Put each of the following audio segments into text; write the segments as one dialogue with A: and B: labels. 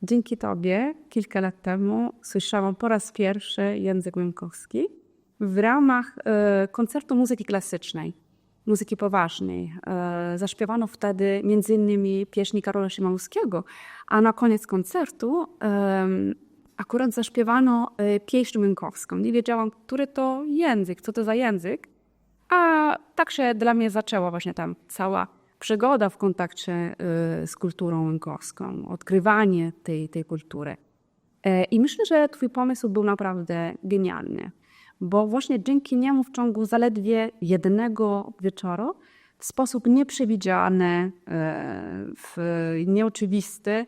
A: Dzięki Tobie kilka lat temu słyszałam po raz pierwszy język łemkowski w ramach koncertu muzyki klasycznej, muzyki poważnej. Zaśpiewano wtedy m.in. pieśni Karola Szymanowskiego, a na koniec koncertu akurat zaśpiewano pieśń łemkowską. Nie wiedziałam, który to język, co to za język, a tak się dla mnie zaczęła właśnie tam cała przygoda w kontakcie z kulturą łemkowską, odkrywanie tej kultury. I myślę, że twój pomysł był naprawdę genialny, bo właśnie dzięki niemu w ciągu zaledwie jednego wieczoru w sposób nieprzewidziany, nieoczywisty,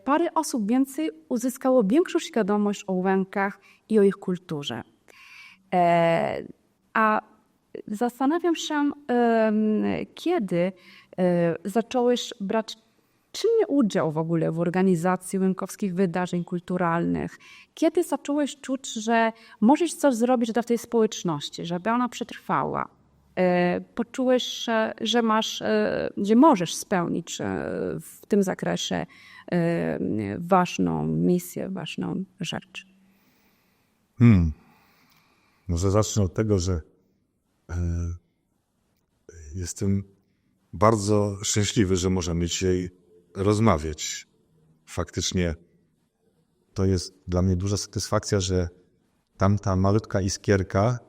A: parę osób więcej uzyskało większą świadomość o Łemkach i o ich kulturze. A zastanawiam się, kiedy zacząłeś brać czynny udział w ogóle w organizacji łemkowskich wydarzeń kulturalnych. Kiedy zacząłeś czuć, że możesz coś zrobić dla tej społeczności, żeby ona przetrwała. Poczułeś, że możesz spełnić w tym zakresie ważną misję, ważną rzecz.
B: Może zacznę od tego, że jestem bardzo szczęśliwy, że możemy dzisiaj rozmawiać. Faktycznie to jest dla mnie duża satysfakcja, że tamta malutka iskierka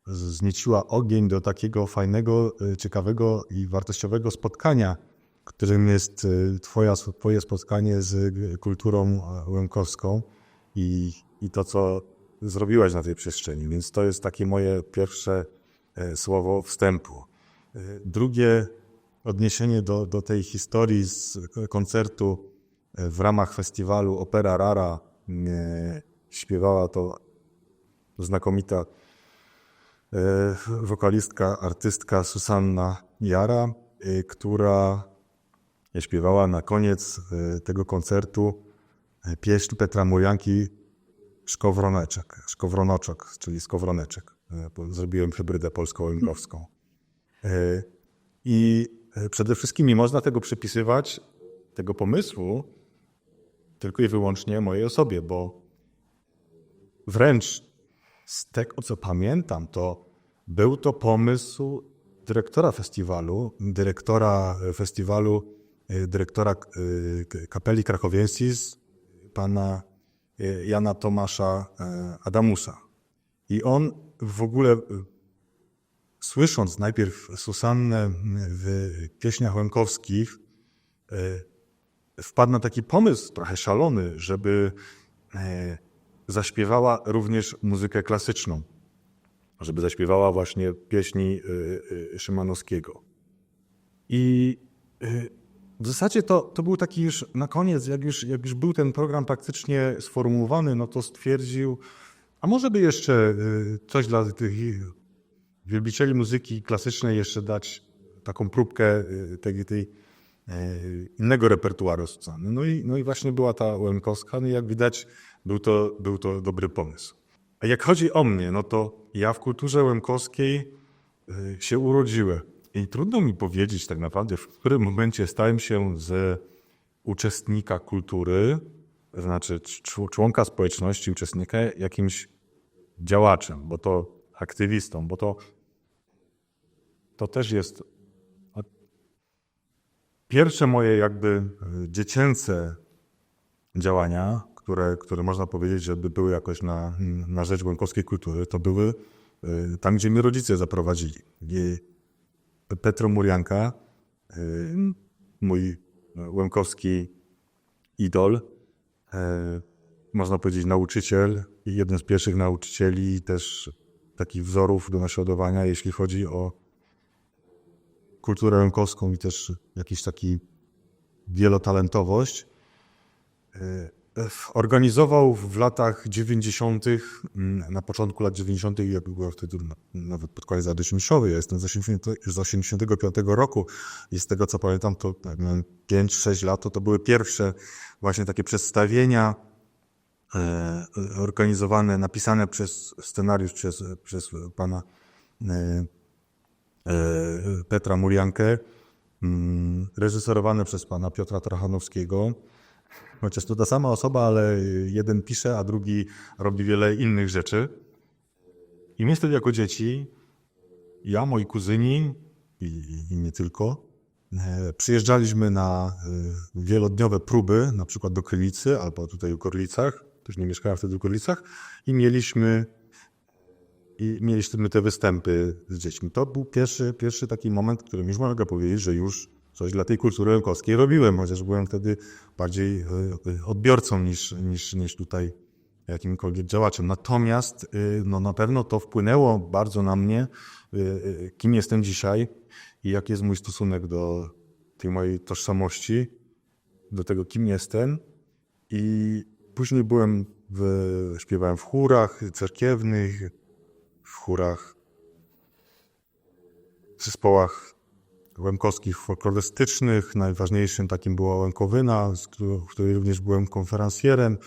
B: znieciła ogień do takiego fajnego, ciekawego i wartościowego spotkania, którym jest twoje spotkanie z kulturą łemkowską i to, co zrobiłaś na tej przestrzeni. Więc to jest takie moje pierwsze słowo wstępu. Drugie odniesienie do tej historii z koncertu w ramach festiwalu Opera Rara. Śpiewała to znakomita wokalistka, artystka Susanna Jara, która śpiewała na koniec tego pieśń Petra Murianki Szkowronoczek, czyli skowroneczek. Zrobiłem hybrydę polsko-łemkowską. I przede wszystkim nie można tego przypisywać, tego pomysłu, tylko i wyłącznie mojej osobie, bo wręcz z tego, co pamiętam, to był to pomysł dyrektora Kapeli Krakowiensis, pana Jana Tomasza Adamusa. I on w ogóle, słysząc najpierw Susannę w pieśniach łemkowskich, wpadł na taki pomysł trochę szalony, żeby zaśpiewała również muzykę klasyczną, żeby zaśpiewała właśnie pieśni Szymanowskiego. I w zasadzie to był taki już na koniec, jak już był ten program praktycznie sformułowany, no to stwierdził, a może by jeszcze coś dla tych wielbicieli muzyki klasycznej jeszcze dać taką próbkę tej innego repertuaru Susanny. No i właśnie była ta łemkowska, no i jak widać był to dobry pomysł. A jak chodzi o mnie, no to ja w kulturze łemkowskiej się urodziłem. I trudno mi powiedzieć tak naprawdę, w którym momencie stałem się z uczestnika kultury, to znaczy członka społeczności, uczestnika, jakimś działaczem, bo to aktywistą, bo to też jest pierwsze moje jakby dziecięce działania, które można powiedzieć, że były jakoś na rzecz łemkowskiej kultury, to były tam, gdzie mnie rodzice zaprowadzili. Petro Murianka, mój łemkowski idol, można powiedzieć nauczyciel i jeden z pierwszych nauczycieli, też takich wzorów do naśladowania, jeśli chodzi o kulturę łemkowską i też jakiś taki wielotalentowość. Organizował w latach 90., na początku lat 90., ja byłem wtedy nawet pod koniec lat 80., ja jestem z 85 roku i z tego co pamiętam, to 5-6 lat to były pierwsze właśnie takie przedstawienia organizowane, napisane przez scenariusz przez pana Petra Muriankę reżyserowane przez pana Piotra Trochanowskiego. Chociaż to ta sama osoba, ale jeden pisze, a drugi robi wiele innych rzeczy. I my wtedy jako dzieci, ja, moi kuzyni i nie tylko, przyjeżdżaliśmy na wielodniowe próby, na przykład do Krylicy albo tutaj w Gorlicach, też nie mieszkałem wtedy w Gorlicach, i mieliśmy te występy z dziećmi. To był pierwszy taki moment, w którym już mogę powiedzieć, że już coś dla tej kultury łękowskiej robiłem, chociaż byłem wtedy bardziej odbiorcą niż tutaj jakimkolwiek działaczem. Natomiast no, na pewno to wpłynęło bardzo na mnie, kim jestem dzisiaj i jaki jest mój stosunek do tej mojej tożsamości, do tego, kim jestem. I później śpiewałem w chórach cerkiewnych, w chórach, w zespołach łękowskich folklorystycznych. Najważniejszym takim była Łękowyna, w której również byłem konferencjerem.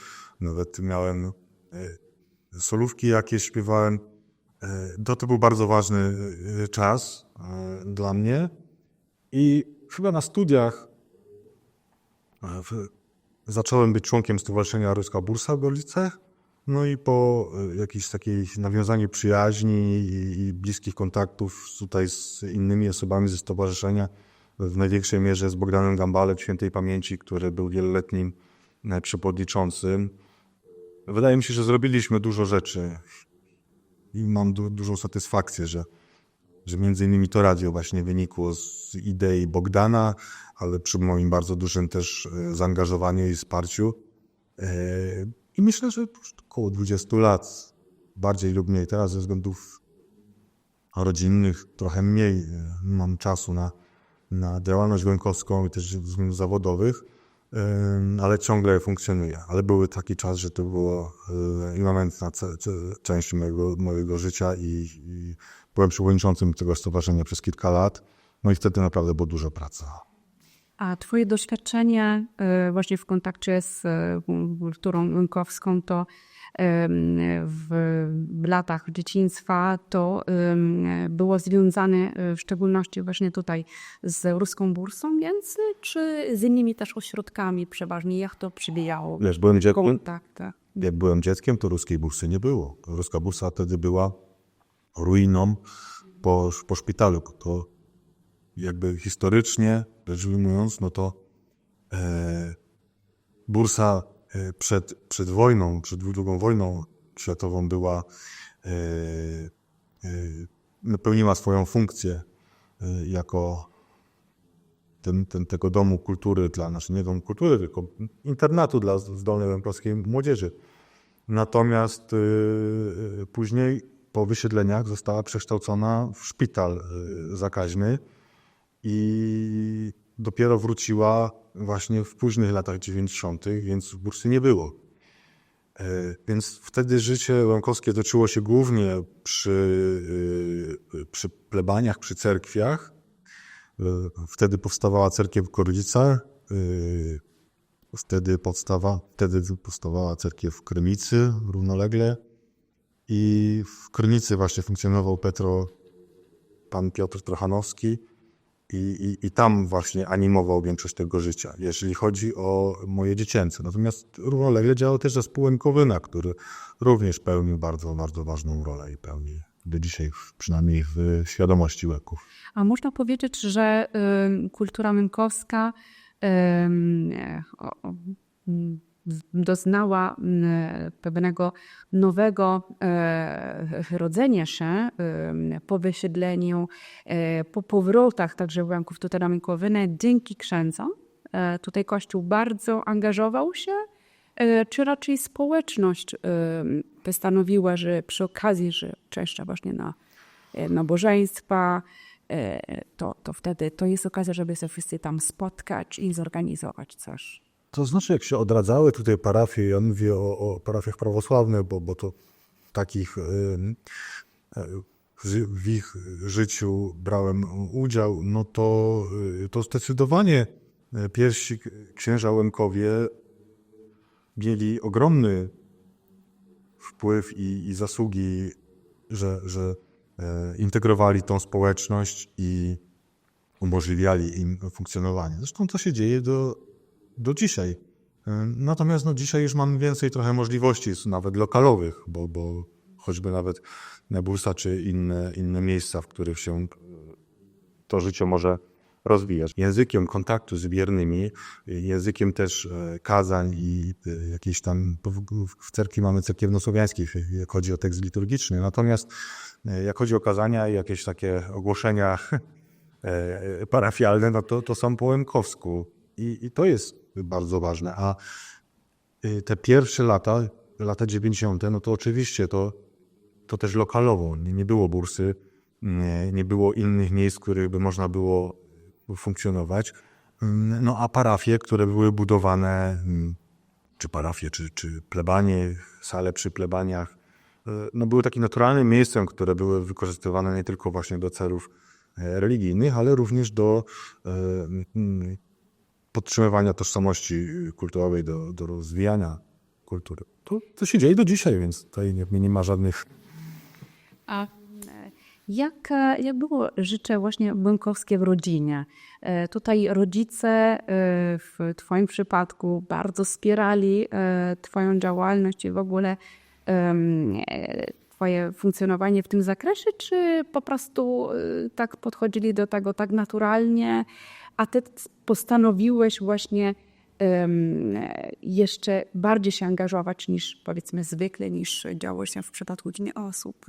B: Nawet miałem solówki jakieś, śpiewałem. To był bardzo ważny czas dla mnie. I chyba na studiach zacząłem być członkiem Stowarzyszenia Ruska Bursa w Gorlicach. No i po jakiejś takiej nawiązaniu przyjaźni i bliskich kontaktów tutaj z innymi osobami ze stowarzyszenia, w największej mierze z Bogdanem Gambalem świętej pamięci, który był wieloletnim przewodniczącym. Wydaje mi się, że zrobiliśmy dużo rzeczy i mam dużą satysfakcję, że między innymi to radio właśnie wynikło z idei Bogdana, ale przy moim bardzo dużym też zaangażowaniu i wsparciu. I myślę, że około 20 lat, bardziej lub mniej teraz ze względów rodzinnych, trochę mniej mam czasu na działalność łękowską i też ze względów zawodowych, ale ciągle funkcjonuje. Ale był taki czas, że to była immanentna część mojego życia i byłem przewodniczącym tego stowarzyszenia przez kilka lat. No i wtedy naprawdę była duża praca.
A: A twoje doświadczenie właśnie w kontakcie z kulturą łękowską to w latach dzieciństwa to było związane w szczególności właśnie tutaj z Ruską Bursą, więc czy z innymi też ośrodkami przeważnie, jak to przebijało?
B: Wiesz, byłem dzieckiem,
A: Kontakt.
B: jak byłem dzieckiem, to Ruskiej Bursy nie było. Ruska Bursa wtedy była ruiną po szpitalu, bo to jakby historycznie rzecz ujmując, no to Bursa przed wojną, przed II wojną światową była, pełniła swoją funkcję jako tego domu kultury nie domu kultury, tylko internatu dla zdolnej łękowskiej młodzieży. Natomiast później po wysiedleniach została przekształcona w szpital zakaźny i dopiero wróciła właśnie w późnych latach 90., więc Bursy nie było. Więc wtedy życie łękowskie toczyło się głównie przy plebaniach, przy cerkwiach. Wtedy powstawała cerkiew w Gorlicach, wtedy powstawała cerkiew w Krynicy równolegle i w Krynicy właśnie funkcjonował pan Piotr Trochanowski i tam właśnie animował większość tego życia, jeżeli chodzi o moje dziecięce. Natomiast równolegle działał też zespół Łękowyna, który również pełnił bardzo, bardzo ważną rolę i pełni do dzisiaj, przynajmniej w świadomości Łęków.
A: A można powiedzieć, że kultura łękowska doznała pewnego nowego rodzenia się po wysiedleniu, po powrotach także Łęków tutaj na Łękowynę dzięki księdzom. Tutaj Kościół bardzo angażował się, czy raczej społeczność postanowiła, że przy okazji, że często właśnie na nabożeństwa, to wtedy to jest okazja, żeby się wszyscy tam spotkać i zorganizować coś.
B: To znaczy, jak się odradzały tutaj parafie, ja mówię o parafiach prawosławnych, bo to takich w ich życiu brałem udział, no to zdecydowanie pierwsi księża Łękowie mieli ogromny wpływ i zasługi, że integrowali tą społeczność i umożliwiali im funkcjonowanie. Zresztą to się dzieje do dzisiaj. Natomiast dzisiaj już mamy więcej trochę możliwości, nawet lokalowych, bo choćby nawet Nebusa czy inne miejsca, w których się to życie może rozwijać. Językiem kontaktu z wiernymi, językiem też kazań i jakiejś tam, w cerkwi mamy cerkiewnosłowiańskich, jak chodzi o tekst liturgiczny. Natomiast jak chodzi o kazania i jakieś takie ogłoszenia parafialne, no to są po łemkowsku. I to jest bardzo ważne. A te pierwsze lata 90., no to oczywiście to też lokalowo. Nie było bursy, nie było innych miejsc, w których by można było funkcjonować. No a parafie, które były budowane, czy parafie, czy plebanie, sale przy plebaniach, no były takim naturalnym miejscem, które były wykorzystywane nie tylko właśnie do celów religijnych, ale również do podtrzymywania tożsamości kulturowej, do rozwijania kultury. To się dzieje do dzisiaj, więc tutaj nie ma żadnych...
A: A jak było życie właśnie bąkowskie w rodzinie? Tutaj rodzice w twoim przypadku bardzo wspierali twoją działalność i w ogóle twoje funkcjonowanie w tym zakresie, czy po prostu tak podchodzili do tego tak naturalnie, a ty postanowiłeś właśnie jeszcze bardziej się angażować niż powiedzmy zwykle, niż działo się w przypadku innych osób?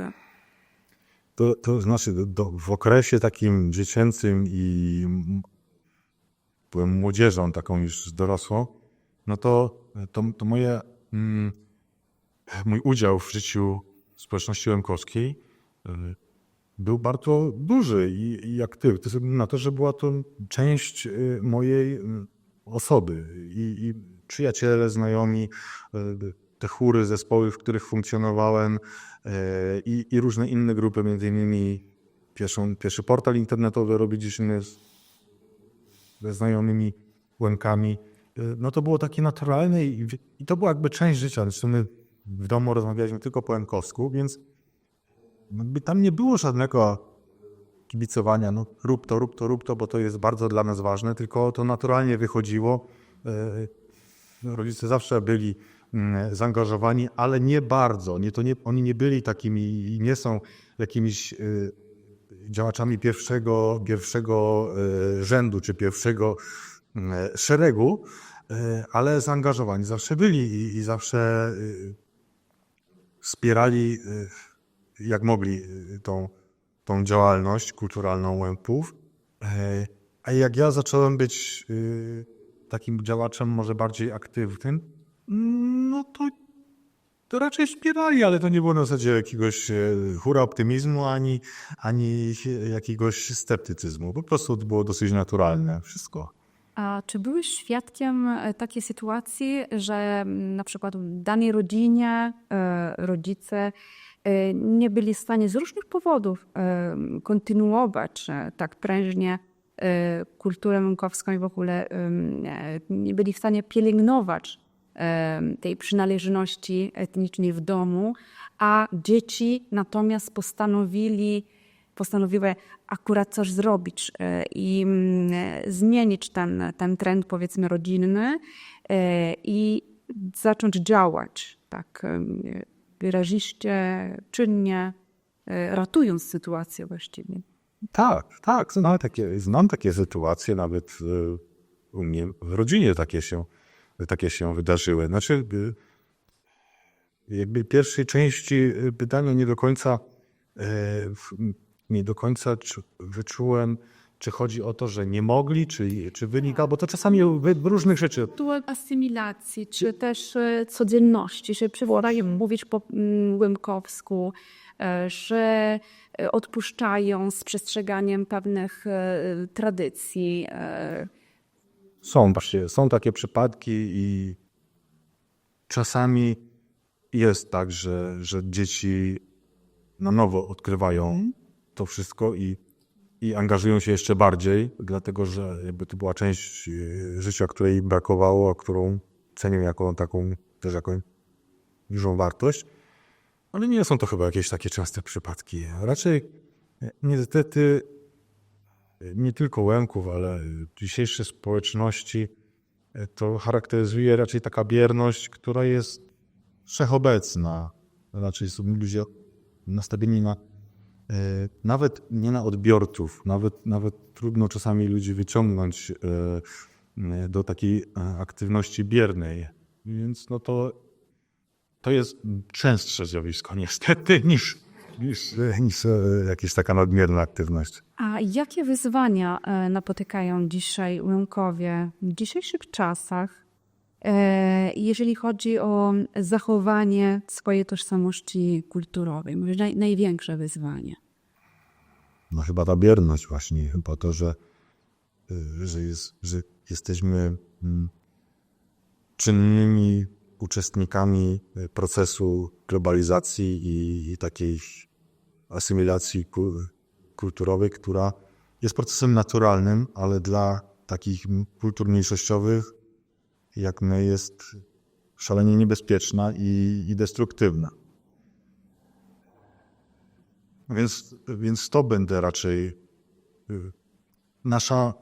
B: To znaczy w okresie takim dziecięcym i byłem młodzieżą taką już dorosłą, no to mój udział w życiu społeczności łemkowskiej był bardzo duży i aktywny. To względu na to, że była to część mojej osoby i przyjaciele, znajomi, te chóry, zespoły, w których funkcjonowałem i różne inne grupy, między innymi pierwszy portal internetowy robiliśmy ze znajomymi Łemkami. No to było takie naturalne i to była jakby część życia. Zresztą my w domu rozmawialiśmy tylko po łemkowsku, więc tam nie było żadnego kibicowania, no rób to, bo to jest bardzo dla nas ważne, tylko to naturalnie wychodziło. Rodzice zawsze byli zaangażowani, ale nie bardzo. Oni nie byli takimi i nie są jakimiś działaczami pierwszego rzędu czy pierwszego szeregu, ale zaangażowani zawsze byli i zawsze wspierali jak mogli tą działalność kulturalną Łempów. A jak ja zacząłem być takim działaczem może bardziej aktywnym, no to raczej wspierali, ale to nie było na zasadzie jakiegoś hura optymizmu, ani jakiegoś sceptycyzmu. Po prostu to było dosyć naturalne wszystko.
A: A czy byłeś świadkiem takiej sytuacji, że na przykład w danej rodzinie rodzice nie byli w stanie z różnych powodów kontynuować tak prężnie kulturę łemkowską i w ogóle nie byli w stanie pielęgnować tej przynależności etnicznej w domu, a dzieci natomiast postanowiły akurat coś zrobić i zmienić ten trend, powiedzmy, rodzinny i zacząć działać tak wyraziście, czynnie, ratując sytuację właściwie.
B: Tak. Znam takie sytuacje, nawet u mnie w rodzinie takie się wydarzyły. Znaczy, jakby pierwszej części pytania nie do końca wyczułem, czy chodzi o to, że nie mogli, czy wynika, bo to czasami w różnych rzeczy.
A: Tu asymilacji, czy też codzienności, że przywołają mówić po łemkowsku, że odpuszczają z przestrzeganiem pewnych tradycji.
B: Są takie przypadki i czasami jest tak, że dzieci na nowo odkrywają to wszystko i angażują się jeszcze bardziej, dlatego że jakby to była część życia, której im brakowało, a którą cenią jako taką też jakąś dużą wartość. Ale nie są to chyba jakieś takie częste przypadki. Raczej niestety nie tylko Łemków, ale dzisiejsze społeczności, to charakteryzuje raczej taka bierność, która jest wszechobecna. Raczej są ludzie nastawieni nawet nie na odbiorców, nawet trudno czasami ludzi wyciągnąć do takiej aktywności biernej. Więc no to jest częstsze zjawisko niestety niż jakaś taka nadmierna aktywność.
A: A jakie wyzwania napotykają dzisiaj Łemkowie w dzisiejszych czasach, jeżeli chodzi o zachowanie swojej tożsamości kulturowej? Może największe wyzwanie?
B: No chyba ta bierność właśnie, chyba to, że jesteśmy czynnymi uczestnikami procesu globalizacji i takiej asymilacji kulturowej, która jest procesem naturalnym, ale dla takich kultur mniejszościowych jak my jest szalenie niebezpieczna i destruktywna. Więc to będę raczej... Nasza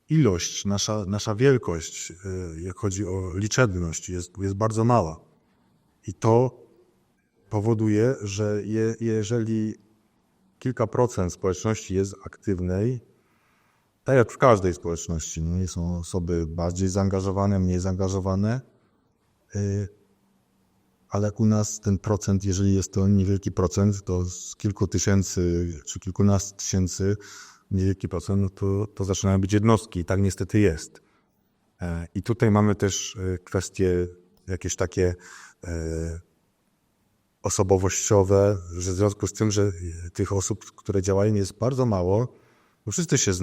B: ilość, nasza wielkość, jak chodzi o liczebność, jest bardzo mała. I to powoduje, że jeżeli kilka procent społeczności jest aktywnej, tak jak w każdej społeczności, nie są osoby bardziej zaangażowane, mniej zaangażowane, ale u nas ten procent, jeżeli jest to niewielki procent, to z kilku tysięcy czy kilkunastu tysięcy niewielki procent, to zaczynają być jednostki i tak niestety jest. I tutaj mamy też kwestie jakieś takie osobowościowe, że w związku z tym, że tych osób, które działają jest bardzo mało, bo wszyscy się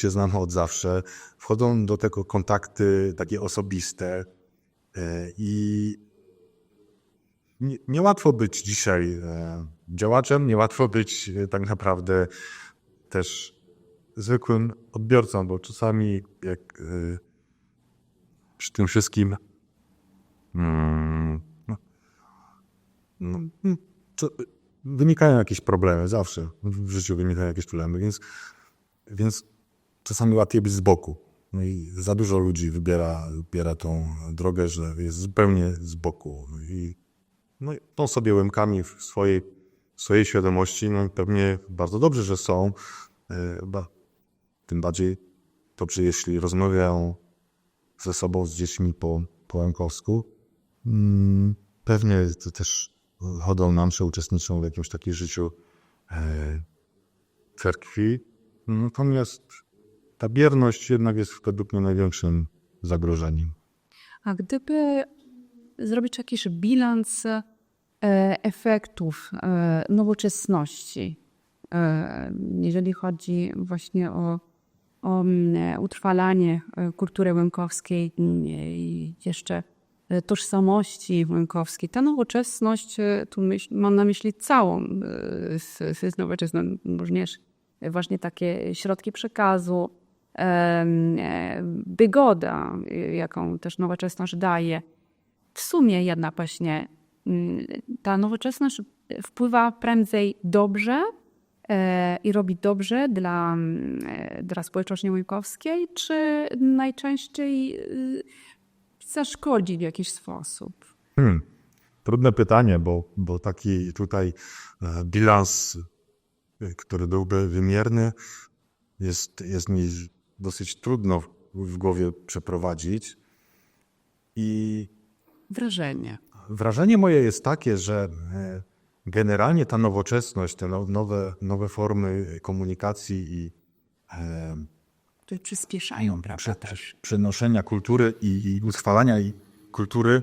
B: znamy od zawsze, wchodzą do tego kontakty takie osobiste i niełatwo być dzisiaj działaczem, niełatwo być tak naprawdę też zwykłym odbiorcą, bo czasami jak przy tym wszystkim wynikają jakieś problemy, zawsze w życiu wynikają jakieś problemy, więc czasami łatwiej być z boku. No i za dużo ludzi wybiera tą drogę, że jest zupełnie z boku. No i są sobie Łemkami w swojej świadomości, no pewnie bardzo dobrze, że są. Tym bardziej dobrze, jeśli rozmawiają ze sobą, z dziećmi po łemkowsku. Pewnie to też chodzą na msze, uczestniczą w jakimś takim życiu cerkwi. Natomiast ta bierność jednak jest według mnie największym zagrożeniem.
A: A gdyby zrobić jakiś bilans efektów nowoczesności, jeżeli chodzi właśnie o utrwalanie kultury łemkowskiej i jeszcze tożsamości łemkowskiej. Ta nowoczesność, tu mam na myśli całą nowoczesną, również właśnie takie środki przekazu, wygoda, jaką też nowoczesność daje. W sumie jednocześnie ta nowoczesność wpływa prędzej dobrze i robi dobrze dla społeczności łemkowskiej, czy najczęściej zaszkodzi w jakiś sposób?
B: Trudne pytanie, bo taki tutaj bilans, który byłby wymierny, jest mi dosyć trudno w głowie przeprowadzić. I wrażenie moje jest takie, że generalnie ta nowoczesność, te nowe formy komunikacji i
A: które przyspieszają, prawda?
B: Przenoszenia kultury i utrwalania kultury,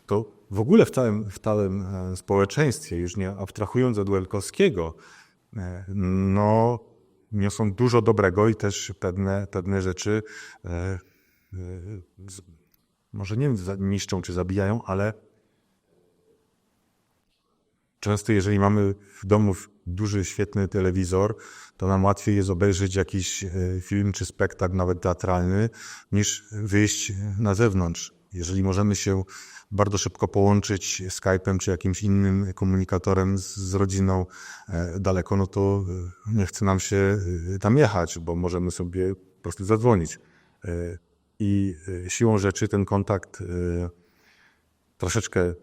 B: to w ogóle w całym społeczeństwie, już nie abstrahując od Łemkowskiego, no niosą dużo dobrego i też pewne rzeczy może nie wiem, niszczą czy zabijają, ale często jeżeli mamy w domu duży, świetny telewizor, to nam łatwiej jest obejrzeć jakiś film czy spektakl, nawet teatralny, niż wyjść na zewnątrz. Jeżeli możemy się bardzo szybko połączyć Skype'em czy jakimś innym komunikatorem z rodziną daleko, no to nie chce nam się tam jechać, bo możemy sobie po prostu zadzwonić. I siłą rzeczy ten kontakt troszeczkę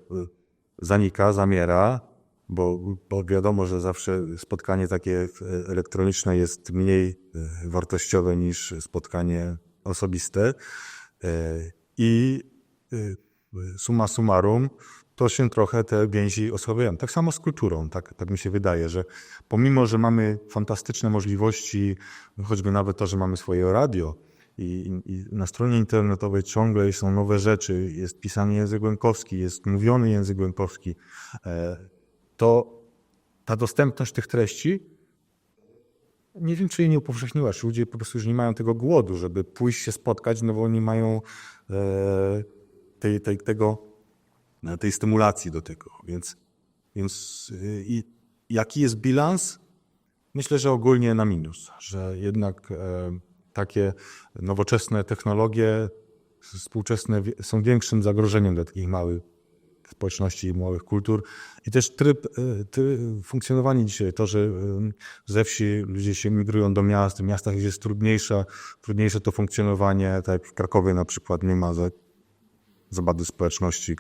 B: zanika, zamiera, bo wiadomo, że zawsze spotkanie takie elektroniczne jest mniej wartościowe niż spotkanie osobiste. I summa summarum, to się trochę te więzi osłabiają. Tak samo z kulturą, tak mi się wydaje, że pomimo, że mamy fantastyczne możliwości, choćby nawet to, że mamy swoje radio i na stronie internetowej ciągle są nowe rzeczy, jest pisany język łękowski, jest mówiony język łękowski, to ta dostępność tych treści, nie wiem, czy jej nie upowszechniła, czy ludzie po prostu już nie mają tego głodu, żeby pójść się spotkać, no bo nie mają tej stymulacji do tego. Więc jaki jest bilans? Myślę, że ogólnie na minus, że jednak takie nowoczesne technologie współczesne są większym zagrożeniem dla takich małych społeczności i małych kultur. I też tryb funkcjonowania dzisiaj, to, że ze wsi ludzie się migrują do miast, w miastach jest trudniejsze to funkcjonowanie, tak jak w Krakowie na przykład nie ma za bardzo społeczności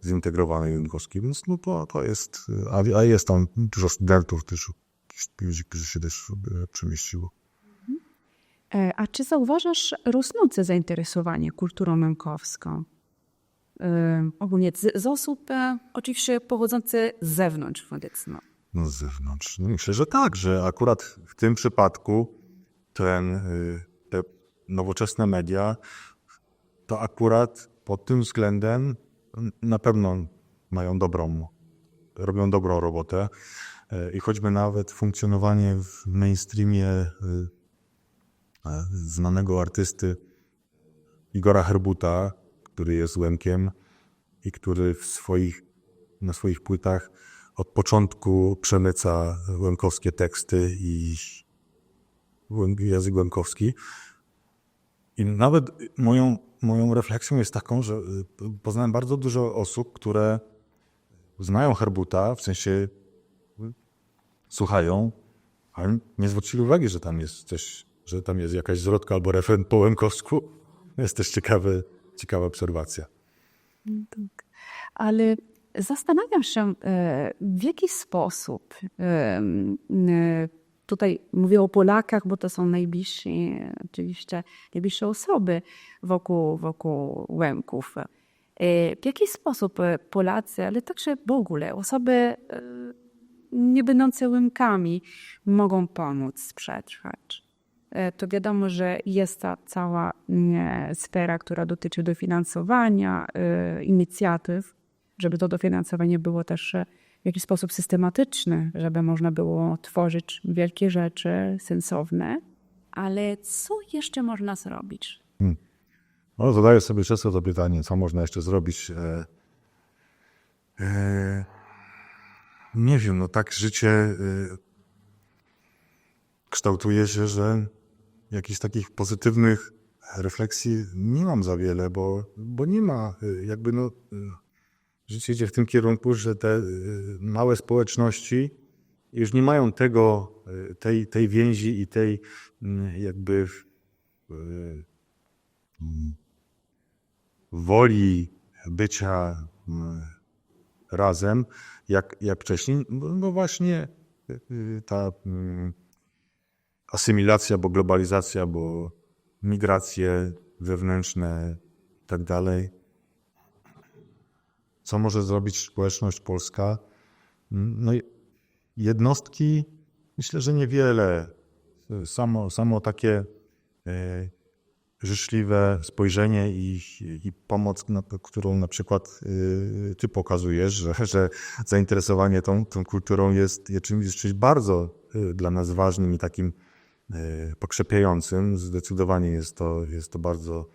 B: zintegrowanej rynkowskiej, więc no to jest, a jest tam dużo studentów, też ludzi, którzy się też przemieściło.
A: A czy zauważasz rosnące zainteresowanie kulturą łękowską? Ogólnie z osób oczywiście pochodzących z zewnątrz, powiedzmy.
B: No z zewnątrz. No myślę, że tak, że akurat w tym przypadku te nowoczesne media to akurat pod tym względem na pewno robią dobrą robotę i choćby nawet funkcjonowanie w mainstreamie znanego artysty Igora Herbuta, który jest Łemkiem i który na swoich płytach od początku przemyca łemkowskie teksty i język łemkowski. I nawet moją refleksją jest taką, że poznałem bardzo dużo osób, które znają Herbuta, w sensie słuchają, ale nie zwrócili uwagi, że tam jest jakaś zwrotka albo refren po łemkowsku. Jest też ciekawa obserwacja.
A: Tak. Ale zastanawiam się, w jaki sposób, tutaj mówię o Polakach, bo to są najbliższe osoby wokół Łemków. W jaki sposób Polacy, ale także w ogóle osoby nie będące Łemkami mogą pomóc przetrwać? To wiadomo, że jest ta cała sfera, która dotyczy dofinansowania, inicjatyw, żeby to dofinansowanie było też w jakiś sposób systematyczne, żeby można było tworzyć wielkie rzeczy, sensowne. Ale co jeszcze można zrobić?
B: No, zadaję sobie często to pytanie, co można jeszcze zrobić. Nie wiem, no tak życie kształtuje się, że jakichś takich pozytywnych refleksji nie mam za wiele, bo nie ma życie idzie w tym kierunku, że te małe społeczności już nie mają tej więzi i tej jakby woli bycia razem jak wcześniej, bo właśnie ta asymilacja, bo globalizacja, bo migracje wewnętrzne i tak dalej. Co może zrobić społeczność polska? No jednostki, myślę, że niewiele. Samo takie życzliwe spojrzenie i pomoc, którą na przykład ty pokazujesz, że zainteresowanie tą kulturą jest czymś bardzo dla nas ważnym i takim pokrzepiającym. Zdecydowanie jest to bardzo,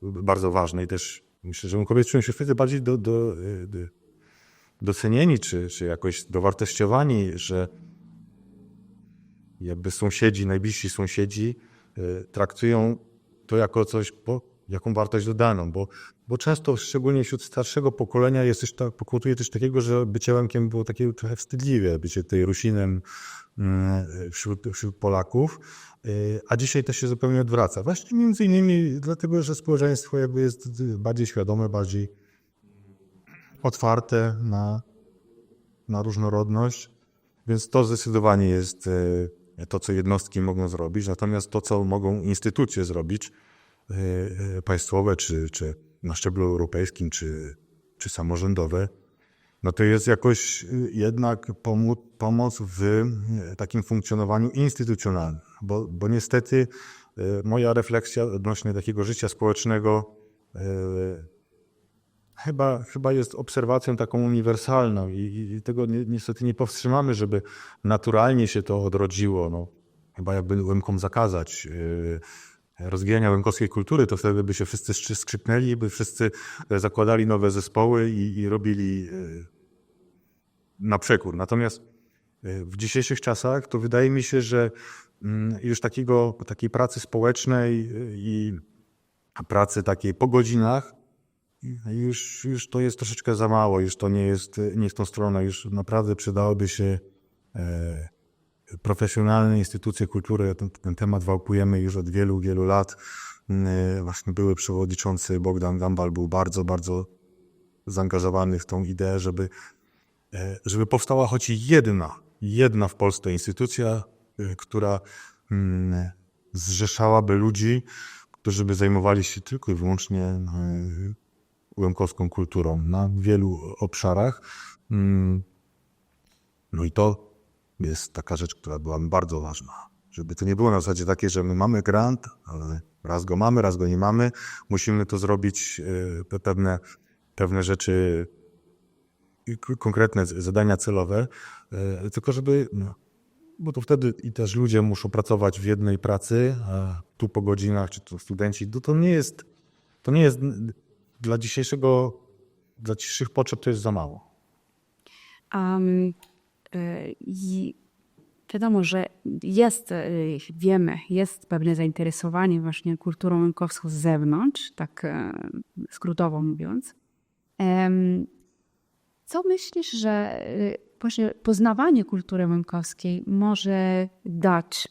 B: bardzo ważne i też myślę, że kobiety czują się wtedy bardziej docenieni czy jakoś dowartościowani, że jakby najbliżsi sąsiedzi traktują to jako coś jaką wartość dodaną, bo często, szczególnie wśród starszego pokolenia, pokutuje też takiego, że bycie Łemkiem było takie trochę wstydliwe, bycie tutaj Rusinem wśród Polaków, a dzisiaj to się zupełnie odwraca. Właśnie między innymi dlatego, że społeczeństwo jakby jest bardziej świadome, bardziej otwarte na różnorodność, więc to zdecydowanie jest to, co jednostki mogą zrobić, natomiast to, co mogą instytucje zrobić, państwowe, czy na szczeblu europejskim, czy samorządowe, no to jest jakoś jednak pomoc w takim funkcjonowaniu instytucjonalnym, bo niestety moja refleksja odnośnie takiego życia społecznego chyba jest obserwacją taką uniwersalną i tego niestety nie powstrzymamy, żeby naturalnie się to odrodziło. No, chyba jakby Łemkom zakazać rozwijania łemkowskiej kultury, to wtedy by się wszyscy skrzypnęli, by wszyscy zakładali nowe zespoły i robili na przekór. Natomiast w dzisiejszych czasach to wydaje mi się, że już takiej pracy społecznej i pracy takiej po godzinach już to jest troszeczkę za mało, już to nie jest w tą stronę, już naprawdę przydałoby się profesjonalne instytucje kultury. Ten temat wałkujemy już od wielu, wielu lat. Właśnie były przewodniczący Bogdan Gambal był bardzo, bardzo zaangażowany w tą ideę, żeby powstała choć jedna w Polsce instytucja, która zrzeszałaby ludzi, którzy by zajmowali się tylko i wyłącznie łemkowską kulturą na wielu obszarach. No i to jest taka rzecz, która była mi bardzo ważna. Żeby to nie było na zasadzie takie, że my mamy grant, ale raz go mamy, raz go nie mamy. Musimy to zrobić pewne rzeczy, konkretne zadania celowe, tylko żeby, bo to wtedy i też ludzie muszą pracować w jednej pracy, a tu po godzinach, czy to studenci, to nie jest dla dzisiejszych potrzeb to jest za mało.
A: I wiadomo, że jest pewne zainteresowanie właśnie kulturą łemkowską z zewnątrz, tak skrótowo mówiąc. Co myślisz, że właśnie poznawanie kultury łemkowskiej może dać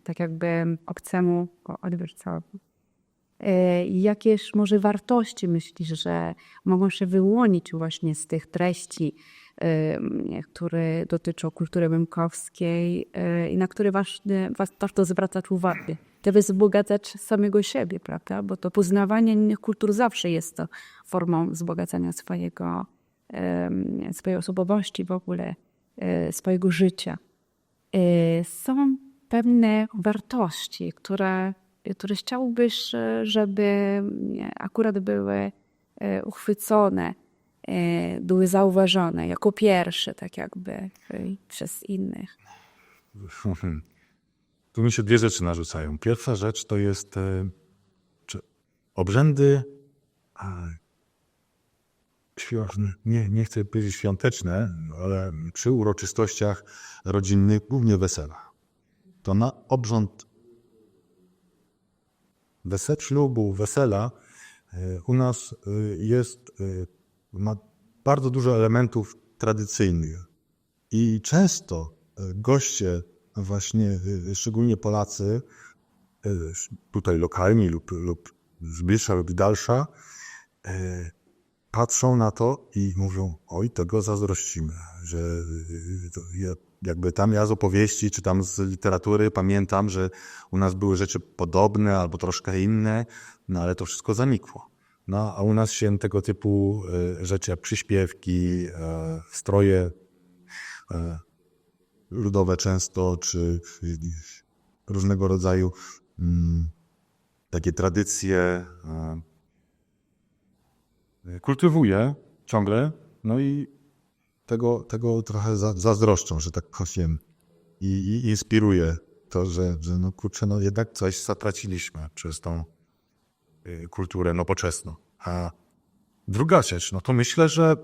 A: tak jakby obcemu odbiorcowi? Jakież może wartości myślisz, że mogą się wyłonić właśnie z tych treści, które dotyczą kultury łemkowskiej i na które warto zwracać uwagę, żeby wzbogacać samego siebie, prawda? Bo to poznawanie innych kultur zawsze jest to formą wzbogacania swojej osobowości, w ogóle swojego życia. Są pewne wartości, które chciałbyś, żeby akurat były uchwycone, były zauważone jako pierwsze, tak jakby przez innych.
B: Tu mi się dwie rzeczy narzucają. Pierwsza rzecz to jest obrzędy, nie chcę powiedzieć świąteczne, ale przy uroczystościach rodzinnych, głównie wesela. To na obrząd ślubu, wesela u nas ma bardzo dużo elementów tradycyjnych i często goście właśnie, szczególnie Polacy, tutaj lokalni lub z bliższa lub dalsza, patrzą na to i mówią, oj, tego zazdrościmy, że jakby tam ja z opowieści, czy tam z literatury pamiętam, że u nas były rzeczy podobne albo troszkę inne, no ale to wszystko zanikło. No a u nas się tego typu rzeczy jak przyśpiewki, stroje ludowe często, czy różnego rodzaju takie tradycje kultywuje ciągle, no i tego trochę zazdroszczą, że tak powiem, i inspiruje to, że no kurczę, no jednak coś zatraciliśmy przez tą kulturę nowoczesną. A druga rzecz, no to myślę, że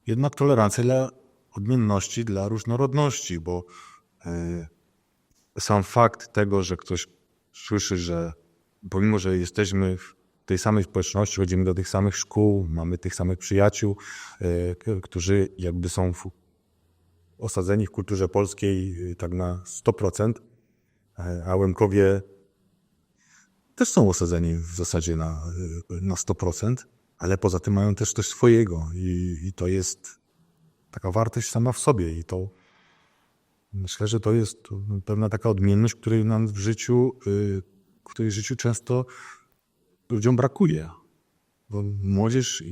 B: jednak tolerancja dla odmienności, dla różnorodności, bo sam fakt tego, że słyszy, że pomimo, że jesteśmy w tej samej społeczności, chodzimy do tych samych szkół, mamy tych samych przyjaciół, którzy jakby są osadzeni w kulturze polskiej tak na 100%, a Łemkowie też są osadzeni w zasadzie na 100%, ale poza tym mają też coś swojego i to jest taka wartość sama w sobie i to myślę, że to jest pewna taka odmienność, której nam w której w życiu często ludziom brakuje. Bo młodzież